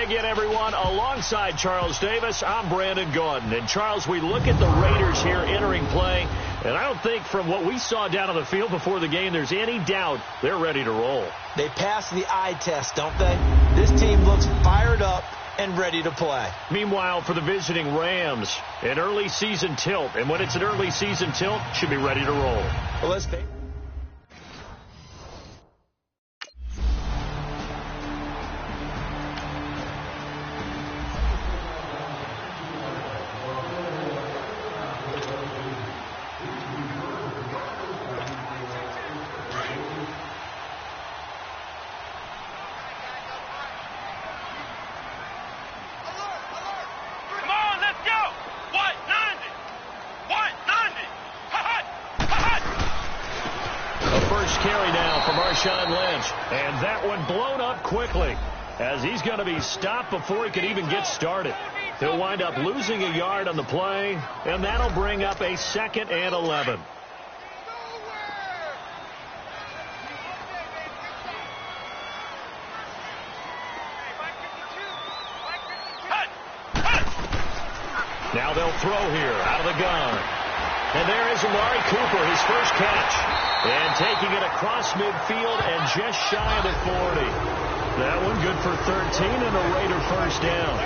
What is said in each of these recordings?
again, everyone. Alongside Charles Davis, I'm Brandon Gaudin. And, Charles, we look at the Raiders here entering play, and I don't think from what we saw down on the field before the game there's any doubt they're ready to roll. They pass the eye test, don't they? This team looks fired up and ready to play. Meanwhile, for the visiting Rams, an early season tilt. And when it's an early season tilt, should be ready to roll. Well, let's take And that one blown up quickly as he's going to be stopped before he can even get started. He'll wind up losing a yard on the play, and that'll bring up a 2nd and 11. Now they'll throw here out of the gun. And there is Amari Cooper, his first catch. And taking it across midfield and just shy of the 40. That one good for 13 and a Raider first down.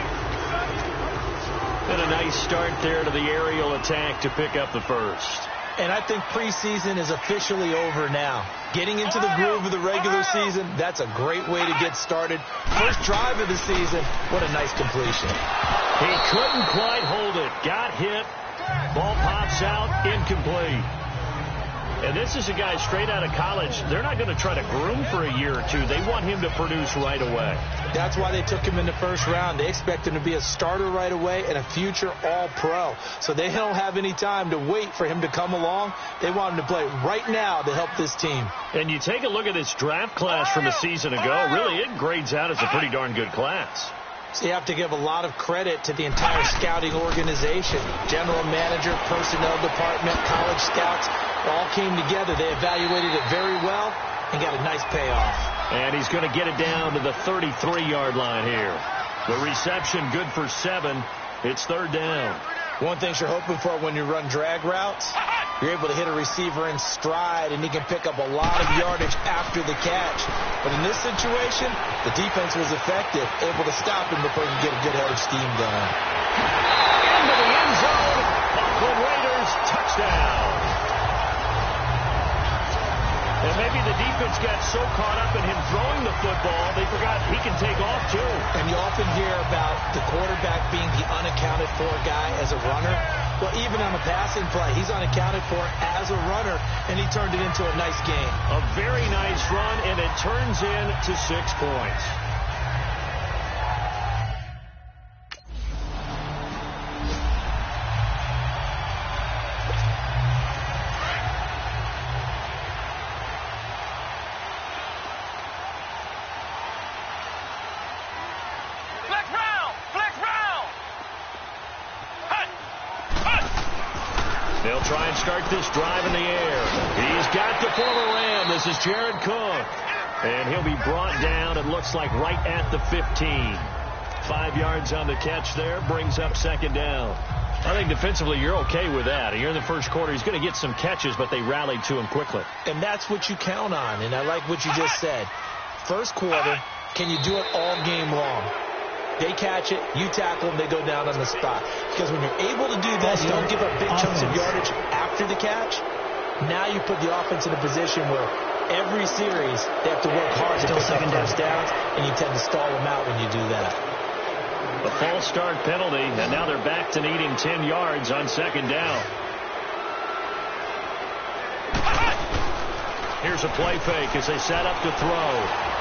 And a nice start there to the aerial attack to pick up the first. And I think preseason is officially over now. Getting into the groove of the regular season, that's a great way to get started. First drive of the season, what a nice completion. He couldn't quite hold it. Got hit. Ball pops out, incomplete. And this is a guy straight out of college. They're not going to try to groom for a year or two. They want him to produce right away. That's why they took him in the first round. They expect him to be a starter right away and a future all-pro. So they don't have any time to wait for him to come along. They want him to play right now to help this team. And you take a look at this draft class from a season ago. Really, it grades out as a pretty darn good class. So you have to give a lot of credit to the entire scouting organization. General manager, personnel department, college scouts, all came together. They evaluated it very well and got a nice payoff. And he's going to get it down to the 33-yard line here. The reception good for 7. It's 3rd down. One thing you're hoping for when you run drag routes, you're able to hit a receiver in stride, and he can pick up a lot of yardage after the catch. But in this situation, the defense was effective, able to stop him before he can get a good head of steam going. Into the end zone. Oakland Raiders, touchdown. And maybe the defense got so caught up in him throwing the football, they forgot he can take off, too. And you often hear about the quarterback being the unaccounted-for guy as a runner. Well, even on a passing play, he's unaccounted for as a runner, and he turned it into a nice game. A very nice run, and it turns into 6 points. They'll try and start this drive in the air. He's got the former Ram. This is Jared Cook. And he'll be brought down, it looks like, right at the 15. 5 yards on the catch there. Brings up 2nd down. I think defensively you're okay with that. Here in the first quarter, he's going to get some catches, but they rallied to him quickly. And that's what you count on. And I like what you just said. First quarter, can you do it all game long? They catch it, you tackle them, they go down on the spot. Because when you're able to do that, you don't give up big chunks of yardage after the catch. Now you put the offense in a position where every series they have to work hard to pick up first downs, and you tend to stall them out when you do that. A false start penalty, and now they're back to needing 10 yards on 2nd down. Here's a play fake as they set up to throw.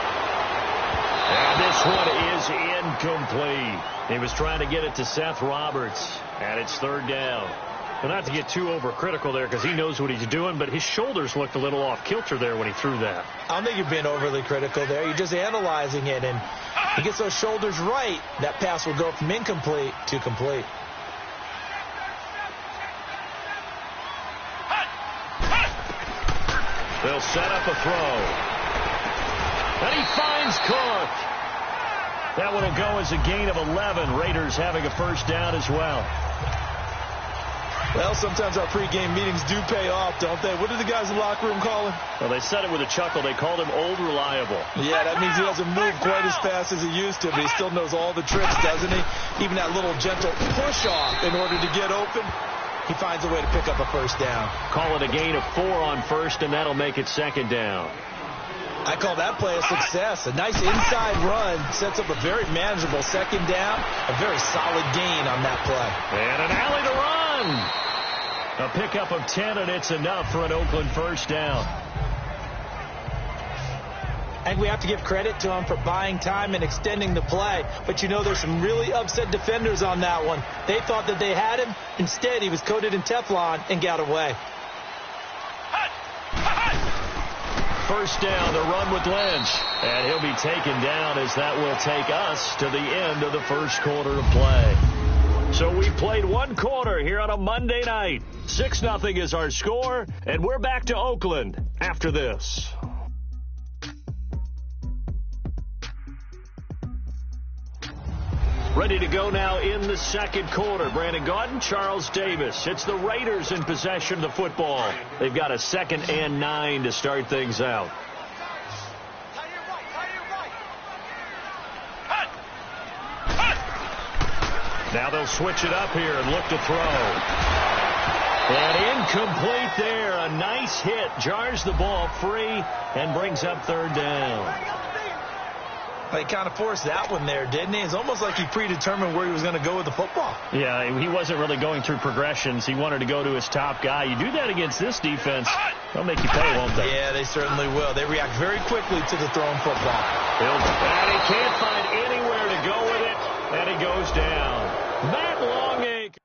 And this one is incomplete. He was trying to get it to Seth Roberts, and it's 3rd down. Well, not to get too overcritical there because he knows what he's doing, but his shoulders looked a little off kilter there when he threw that. I don't think you're being overly critical there. You're just analyzing it, and he gets those shoulders right, that pass will go from incomplete to complete. They'll set up a throw. And he finds Cook. That one will go as a gain of 11. Raiders having a first down as well. Well, sometimes our pregame meetings do pay off, don't they? What did the guys in the locker room call him? Well, they said it with a chuckle. They called him Old Reliable. Yeah, that means he doesn't move quite as fast as he used to, but he still knows all the tricks, doesn't he? Even that little gentle push-off in order to get open. He finds a way to pick up a first down. Call it a gain of 4 on first, and that'll make it second down. I call that play a success. A nice inside run sets up a very manageable second down. A very solid gain on that play. And an alley to run. A pickup of 10, and it's enough for an Oakland first down. And we have to give credit to him for buying time and extending the play. But, you know, there's some really upset defenders on that one. They thought that they had him. Instead, he was coated in Teflon and got away. First down, the run with Lynch. And he'll be taken down as that will take us to the end of the first quarter of play. So we played one quarter here on a Monday night. 6-0 is our score, and we're back to Oakland after this. Ready to go now in the second quarter. Brandon Gaudin, Charles Davis. It's the Raiders in possession of the football. They've got a 2nd and 9 to start things out. Now they'll switch it up here and look to throw. And incomplete there. A nice hit. Jars the ball free and brings up 3rd down. He kind of forced that one there, didn't he? It's almost like he predetermined where he was going to go with the football. Yeah, he wasn't really going through progressions. He wanted to go to his top guy. You do that against this defense, they'll make you pay, won't they? Yeah, they certainly will. They react very quickly to the thrown football. And he can't find anywhere to go with it, and it goes down. Matt Longacre.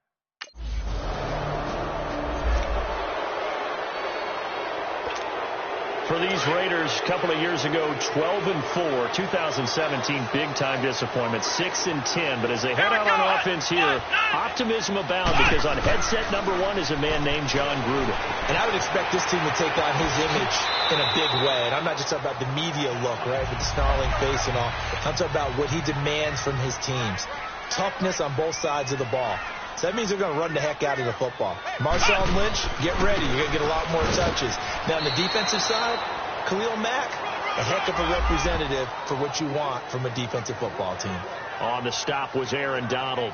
For these Raiders, a couple of years ago, 12-4, 2017, big-time disappointment, 6-10. But as they head out on offense here, optimism abound because on headset number 1 is a man named John Gruden. And I would expect this team to take on his image in a big way. And I'm not just talking about the media look, right, with the snarling face and all. I'm talking about what he demands from his teams. Toughness on both sides of the ball. So that means they're going to run the heck out of the football. Marshawn Lynch, get ready. You're going to get a lot more touches. Now, on the defensive side, Khalil Mack, a heck of a representative for what you want from a defensive football team. On the stop was Aaron Donald.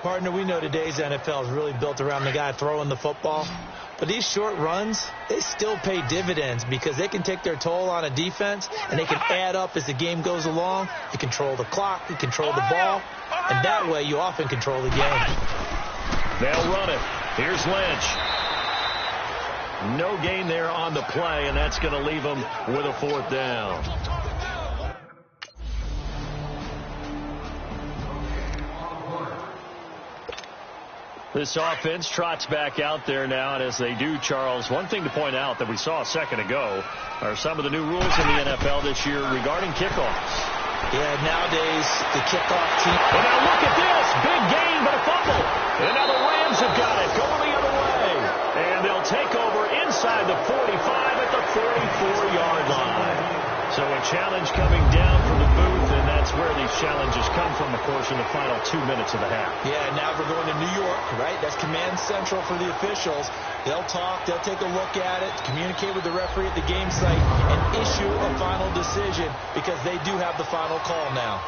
Partner, we know today's NFL is really built around the guy throwing the football. But these short runs, they still pay dividends because they can take their toll on a defense, and they can add up as the game goes along. You control the clock, you control the ball, and that way you often control the game. They'll run it. Here's Lynch. No gain there on the play, and that's going to leave them with a 4th down. This offense trots back out there now, and as they do, Charles, one thing to point out that we saw a second ago are some of the new rules in the NFL this year regarding kickoffs. Yeah, nowadays, the kickoff team. And now look at this. Big gain, but a fumble. And now the Rams have got it. Going the other way. And they'll take over inside the 45 at the 44-yard line. So a challenge coming down from the booth, and that's where these challenges come from, of course, in the final 2 minutes of the half. Yeah, now we're going to New York, right? That's command central for the officials. They'll talk, they'll take a look at it, communicate with the referee at the game site, and issue a final decision because they do have the final call now.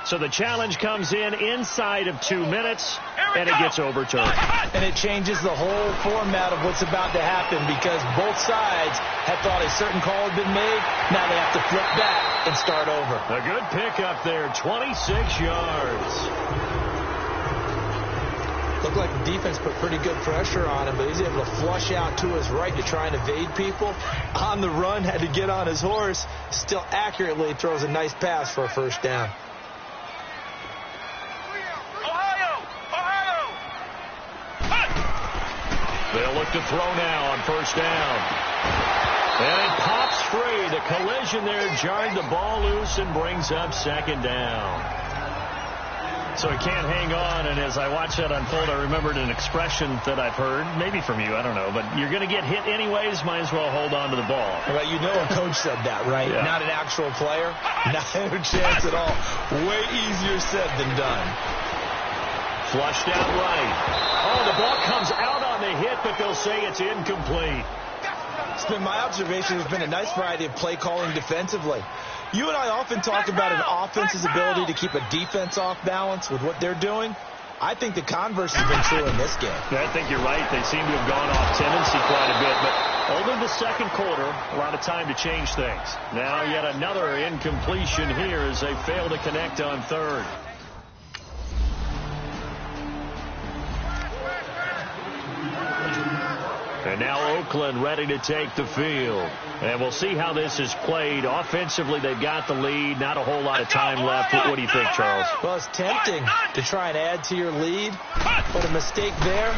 So the challenge comes in inside of 2 minutes, and it gets overturned. And it changes the whole format of what's about to happen because both sides had thought a certain call had been made. Now they have to flip back and start over. A good pickup there, 26 yards. Looked like the defense put pretty good pressure on him, but he's able to flush out to his right to try and evade people. On the run, had to get on his horse. Still accurately throws a nice pass for a first down. They'll look to throw now on first down. And it pops free. The collision there jarred the ball loose and brings up 2nd down. So he can't hang on, and as I watch that unfold, I remembered an expression that I've heard, maybe from you, I don't know, but you're going to get hit anyways, might as well hold on to the ball. Well, you know a coach said that, right? Yeah. Not an actual player. Not a chance at all. Way easier said than done. Flushed out right. Oh, the ball comes out on the hit, but they'll say it's incomplete. It's been my observation. There's been a nice variety of play calling defensively. You and I often talk about an offense's ability to keep a defense off balance with what they're doing. I think the converse has been true in this game. I think you're right. They seem to have gone off tendency quite a bit, but only the second quarter, a lot of time to change things. Now yet another incompletion here as they fail to connect on third. And now Oakland ready to take the field. And we'll see how this is played. Offensively, they've got the lead. Not a whole lot of time left. What do you think, Charles? Well, it's tempting to try and add to your lead. But a mistake there,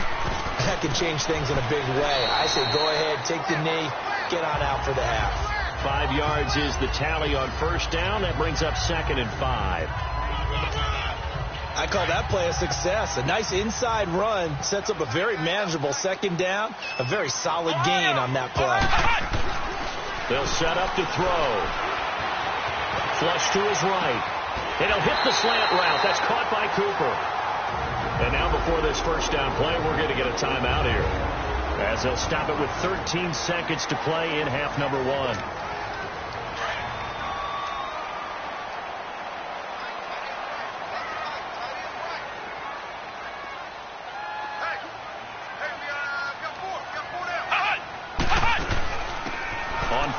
that could change things in a big way. I say go ahead, take the knee, get on out for the half. 5 yards is the tally on first down. That brings up 2nd and 5. I call that play a success. A nice inside run sets up a very manageable second down. A very solid gain on that play. They'll set up to throw. Flush to his right. And he'll hit the slant route. That's caught by Cooper. And now before this first down play, we're going to get a timeout here, as they'll stop it with 13 seconds to play in half number 1.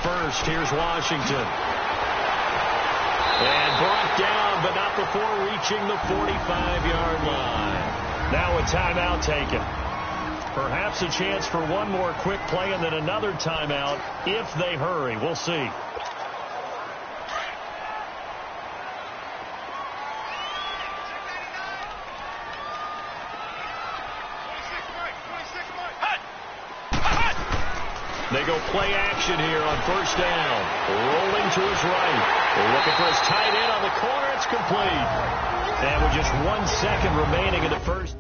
First, here's Washington. And brought down, but not before reaching the 45-yard line. Now a timeout taken. Perhaps a chance for one more quick play and then another timeout if they hurry. We'll see. They go play action here on first down. Rolling to his right. Looking for his tight end on the corner. It's complete. And with just 1 second remaining in the first.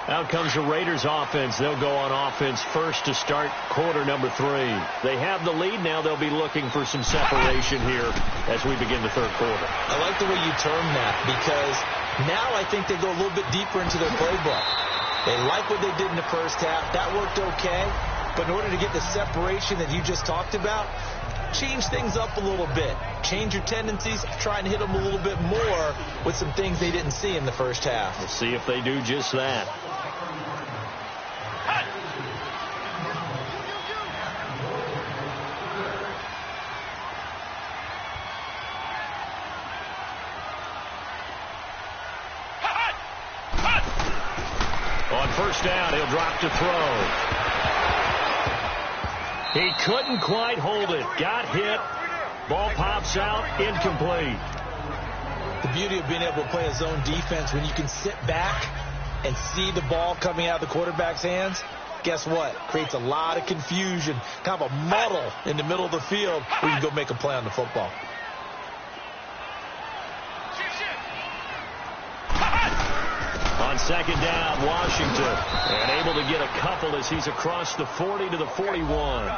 Out comes the Raiders offense. They'll go on offense first to start quarter number 3. They have the lead now. They'll be looking for some separation here as we begin the third quarter. I like the way you term that, because now I think they go a little bit deeper into their playbook. They like what they did in the first half. That worked okay. But in order to get the separation that you just talked about, change things up a little bit. Change your tendencies. Try and hit them a little bit more with some things they didn't see in the first half. We'll see if they do just that. On first down, he'll drop to throw. He couldn't quite hold it. Got hit. Ball pops out. Incomplete. The beauty of being able to play a zone defense, when you can sit back and see the ball coming out of the quarterback's hands, guess what? Creates a lot of confusion, kind of a muddle in the middle of the field where you can go make a play on the football. On second down, Washington, and able to get a couple as he's across the 40 to the 41.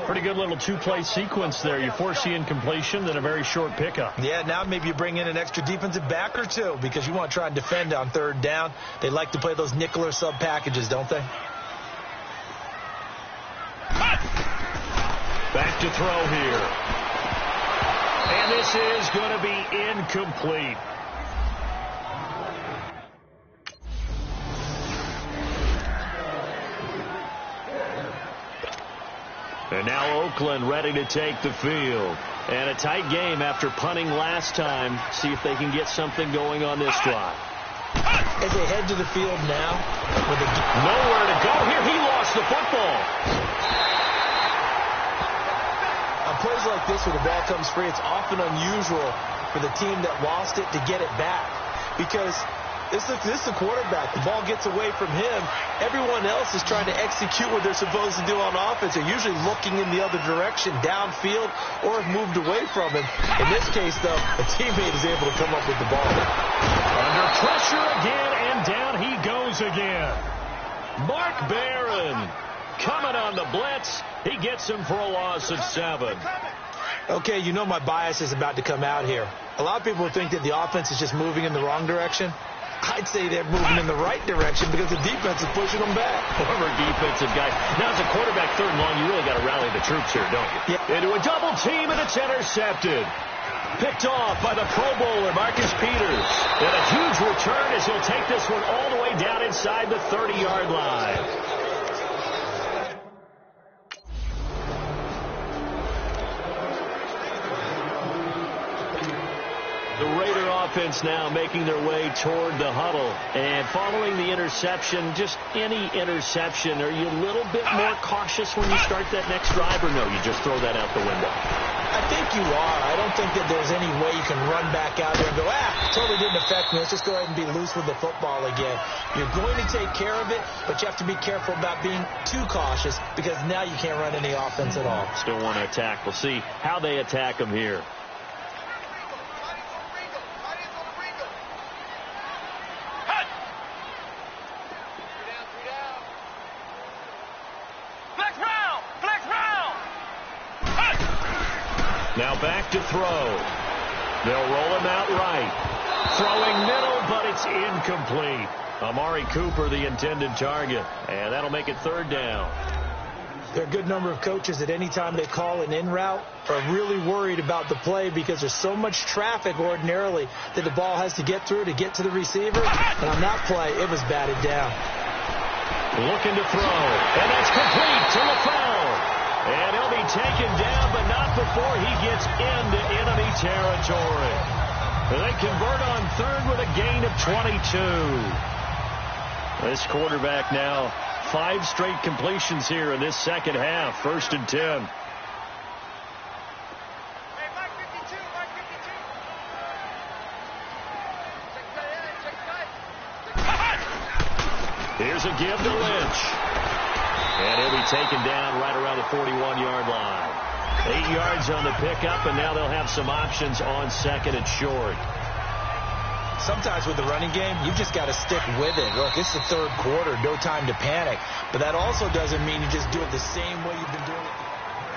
Pretty good little two-play sequence there. You force the incompletion, then a very short pickup. Yeah, now maybe you bring in an extra defensive back or two because you want to try and defend on third down. They like to play those nickel or sub packages, don't they? Back to throw here. And this is going to be incomplete. And now Oakland ready to take the field. And a tight game after punting last time. See if they can get something going on this drive. As they head to the field now, with nowhere to go here. He lost the football. On plays like this where the ball comes free, it's often unusual for the team that lost it to get it back. Because This is the quarterback. The ball gets away from him. Everyone else is trying to execute what they're supposed to do on offense. They're usually looking in the other direction, downfield, or have moved away from him. In this case, though, a teammate is able to come up with the ball. Under pressure again, and down he goes again. Mark Barron coming on the blitz. He gets him for a loss of 7. Okay, you know my bias is about to come out here. A lot of people think that the offense is just moving in the wrong direction. I'd say they're moving in the right direction because the defense is pushing them back. Former defensive guy. Now, as a quarterback, 3rd and long, you really got to rally the troops here, don't you? Yeah. Into a double team, and it's intercepted. Picked off by the Pro Bowler, Marcus Peters. And a huge return as he'll take this one all the way down inside the 30-yard line. The Raider offense now making their way toward the huddle. And following the interception, just any interception, are you a little bit more cautious when you start that next drive, or no, you just throw that out the window? I think you are. I don't think that there's any way you can run back out there and go, totally didn't affect me. Let's just go ahead and be loose with the football again. You're going to take care of it, but you have to be careful about being too cautious because now you can't run any offense at all. Still want to attack. We'll see how they attack them here. Now back to throw. They'll roll him out right. Throwing middle, but it's incomplete. Amari Cooper, the intended target. And that'll make it 3rd down. There are a good number of coaches at any time they call an in route are really worried about the play because there's so much traffic ordinarily that the ball has to get through to get to the receiver. And on that play, it was batted down. Looking to throw. And that's complete to LaFell. And he'll be taken down, but not before he gets into enemy territory. They convert on 3rd with a gain of 22. This quarterback now 5 straight completions here in this second half. 1st and 10. Here's a give to Lynch. And he'll be taken down right around the 41-yard line. 8 yards on the pickup, and now they'll have some options on 2nd and short. Sometimes with the running game, you've just got to stick with it. Look, it's the 3rd quarter, no time to panic. But that also doesn't mean you just do it the same way you've been doing it.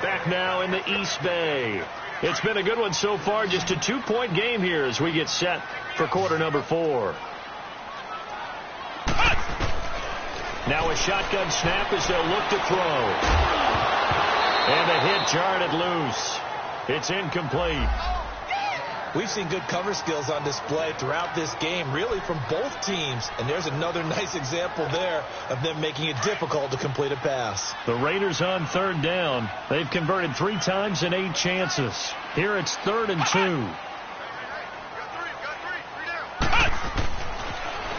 Back now in the East Bay. It's been a good one so far, just a 2-point game here as we get set for quarter number 4. Now a shotgun snap as they'll look to throw. And the hit jarred loose. It's incomplete. We've seen good cover skills on display throughout this game, really from both teams. And there's another nice example there of them making it difficult to complete a pass. The Raiders on 3rd down. They've converted 3 times in 8 chances. Here it's 3rd and 2.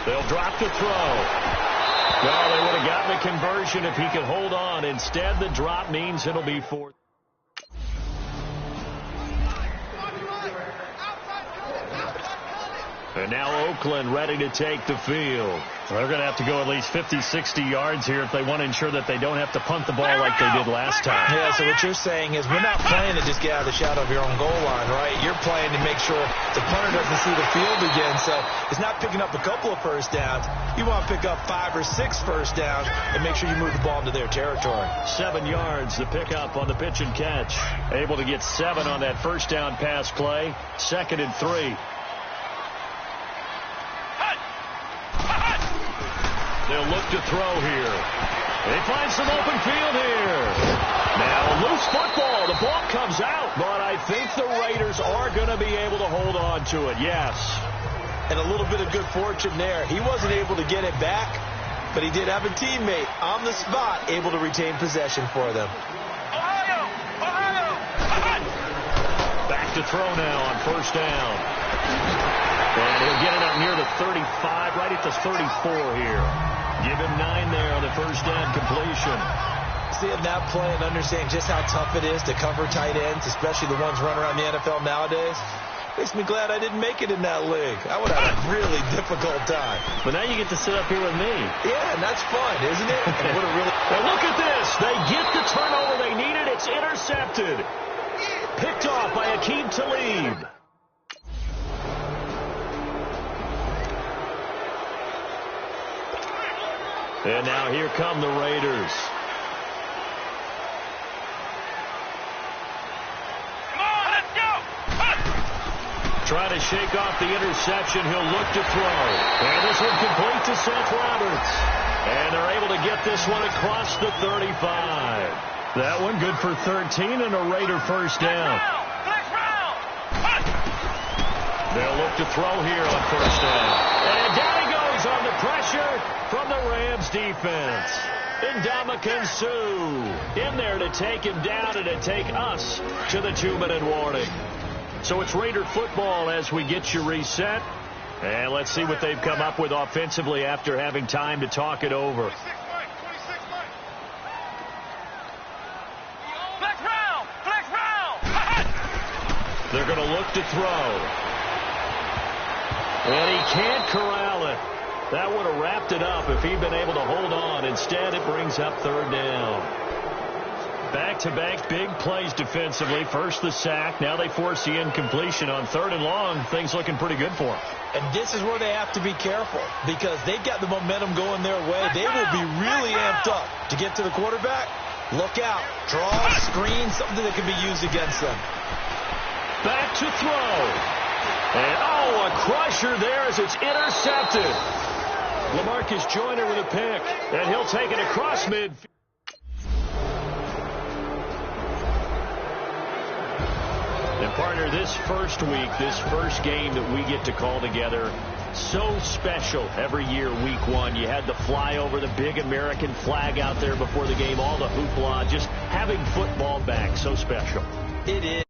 They'll drop the throw. Well, they would have gotten the conversion if he could hold on. Instead, the drop means it'll be 4th. And now Oakland ready to take the field. They're going to have to go at least 50, 60 yards here if they want to ensure that they don't have to punt the ball like they did last time. Yeah, so what you're saying is we're not playing to just get out of the shadow of your own goal line, right? You're playing to make sure the punter doesn't see the field again. So it's not picking up a couple of first downs. You want to pick up 5 or 6 first downs and make sure you move the ball into their territory. 7 yards, the pickup on the pitch and catch. Able to get 7 on that first down pass play. 2nd and 3. They'll look to throw here. They find some open field here. Now a loose football. The ball comes out, but I think the Raiders are going to be able to hold on to it. Yes. And a little bit of good fortune there. He wasn't able to get it back, but he did have a teammate on the spot able to retain possession for them. Back to throw now on 1st down. And he'll get it up near the 35, right at the 34 here. Give him 9 there on the first down completion. Seeing that play and understanding just how tough it is to cover tight ends, especially the ones running around the NFL nowadays, Makes me glad I didn't make it in that league. I would have had a really difficult time. But now you get to sit up here with me. Yeah, and that's fun, isn't it? And look at this. They get the turnover they needed. It's intercepted. Picked off by Aqib Talib. And now here come the Raiders. Trying to shake off the interception. He'll look to throw. And this one complete to Seth Roberts. And they're able to get this one across the 35. That one good for 13 and a Raider first down. They'll look to throw here on first down. And down he goes on the pressure from the Rams defense. Ndamukong Suh in there to take him down and to take us to the 2-minute warning. So it's Raider football as we get you reset. And let's see what they've come up with offensively after having time to talk it over. They're going to look to throw. And he can't corral it. That would have wrapped it up if he'd been able to hold on. Instead, it brings up third down. Back-to-back big plays defensively. First the sack. Now they force the incompletion on third and long. Things looking pretty good for them. And this is where they have to be careful because they've got the momentum going their way. They will be really amped up to get to the quarterback. Look out. Draw, screen, something that can be used against them. Back to throw. And, a crusher there as it's intercepted. LaMarcus Joyner with a pick. And he'll take it across midfield. And, partner, this first week, this first game that we get to call together, so special every year, week one. You had the flyover, the big American flag out there before the game, all the hoopla, just having football back, so special. It is.